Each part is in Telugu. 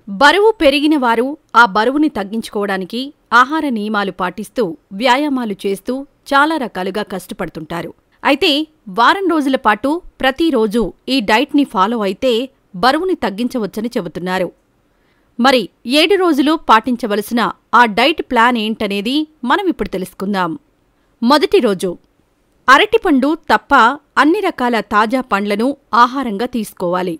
బరువు పెరిగిన వారు ఆ బరువుని తగ్గించుకోవడానికి ఆహార నియమాలు పాటిస్తూ వ్యాయామాలు చేస్తూ చాలా రకాలుగా కష్టపడుతుంటారు. అయితే వారం రోజుల పాటు ప్రతిరోజు ఈ డైట్ని ఫాలో అయితే బరువుని తగ్గించవచ్చని చెబుతున్నారు. మరి 7 రోజులు పాటించవలసిన ఆ డైట్ ప్లాన్ ఏంటనేది మనం ఇప్పుడు తెలుసుకుందాం. మొదటి రోజు అరటిపండు తప్ప అన్ని రకాల తాజా పండ్లను ఆహారంగా తీసుకోవాలి.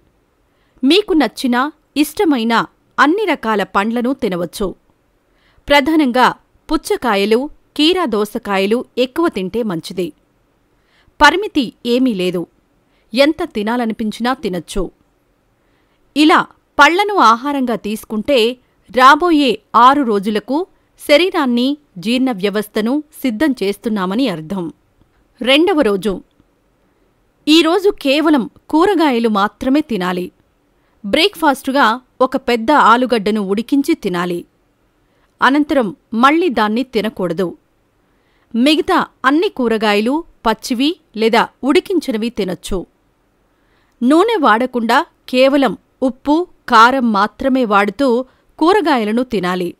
మీకు నచ్చిన ఇష్టమైన అన్ని రకాల పండ్లను తినవచ్చు. ప్రధానంగా పుచ్చకాయలు, కీరా దోసకాయలు ఎక్కువ తింటే మంచిది. పరిమితి ఏమీ లేదు, ఎంత తినాలనిపించినా తినచ్చు. ఇలా పళ్లను ఆహారంగా తీసుకుంటే రాబోయే 6 రోజులకు శరీరాన్ని, జీర్ణ వ్యవస్థను సిద్ధం చేస్తున్నామని అర్థం. రెండవ రోజు ఈరోజు కేవలం కూరగాయలు మాత్రమే తినాలి. బ్రేక్ఫాస్టుగా ఒక పెద్ద ఆలుగడ్డను ఉడికించి తినాలి. అనంతరం మళ్లీ దాన్ని తినకూడదు. మిగతా అన్ని కూరగాయలు పచ్చివి లేదా ఉడికించినవి తినొచ్చు. నూనె వాడకుండా కేవలం ఉప్పు, కారం మాత్రమే వాడుతూ కూరగాయలను తినాలి.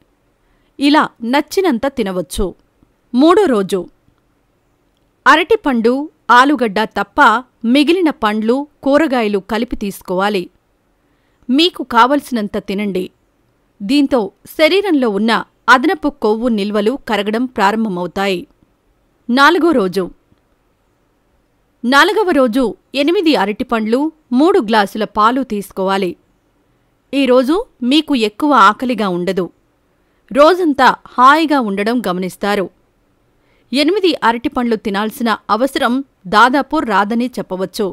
ఇలా నచ్చినంత తినవచ్చు. మూడో రోజు అరటిపండు, ఆలుగడ్డ తప్ప మిగిలిన పండ్లు, కూరగాయలు కలిపి తీసుకోవాలి. మీకు కావలసినంత తినండి. దీంతో శరీరంలో ఉన్న అదనపు కొవ్వు నిల్వలు కరగడం ప్రారంభమవుతాయి. నాలుగవ రోజు 8 అరటిపండ్లు, 3 గ్లాసుల పాలు తీసుకోవాలి. ఈరోజు మీకు ఎక్కువ ఆకలిగా ఉండదు. రోజంతా హాయిగా ఉండడం గమనిస్తారు. 8 అరటిపండ్లు తినాల్సిన అవసరం దాదాపు రాదని చెప్పవచ్చు.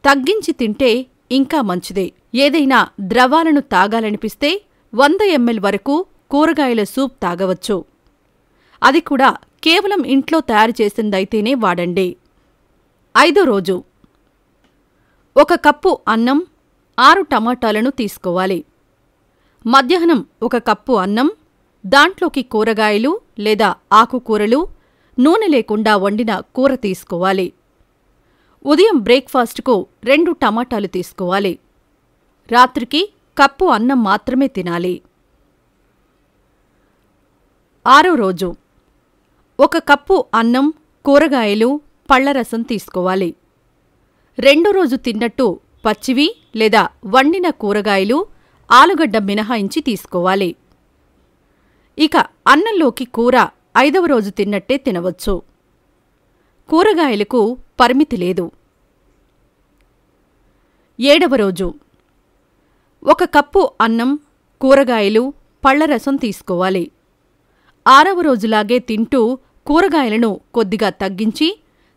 తగ్గించి తింటే ఇంకా మంచిదే. ఏదైనా ద్రవాలను తాగాలనిపిస్తే 100 ml వరకు కూరగాయల సూప్ తాగవచ్చు. అది కూడా కేవలం ఇంట్లో తయారు చేసిందైతేనే వాడండి. 5వ రోజు 1 కప్పు అన్నం, 6 టమాటాలను తీసుకోవాలి. మధ్యాహ్నం 1 కప్పు అన్నం, దాంట్లోకి కూరగాయలు లేదా ఆకుకూరలు, నూనె లేకుండా వండిన కూర తీసుకోవాలి. ఉదయం బ్రేక్ఫాస్టుకు 2 టమాటాలు తీసుకోవాలి. రాత్రికి కప్పు అన్నం మాత్రమే తినాలి. 6వ రోజు 1 కప్పు అన్నం, కూరగాయలు, పళ్లరసం తీసుకోవాలి. 2వ రోజు తిన్నట్టు పచ్చివి లేదా వండిన కూరగాయలు, ఆలుగడ్డ మినహాయించి తీసుకోవాలి. ఇక అన్నంలోకి కూర 5వ రోజు తిన్నట్టే తినవచ్చు. కూరగాయలకు పరిమితి లేదు. 7వ రోజు 1 కప్పు అన్నం, కూరగాయలు, పళ్లరసం తీసుకోవాలి. 6వ రోజులాగే తింటూ కూరగాయలను కొద్దిగా తగ్గించి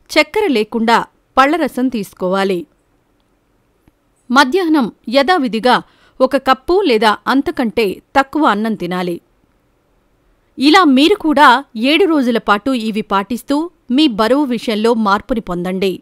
చక్కెర లేకుండా పళ్లరసం తీసుకోవాలి. మధ్యాహ్నం యథావిధిగా 1 కప్పు లేదా అంతకంటే తక్కువ అన్నం తినాలి. ఇలా మీరు కూడా 7 రోజుల పాటు ఇవి పాటిస్తూ మీ బరువు విషయంలో మార్పుని పొందండి.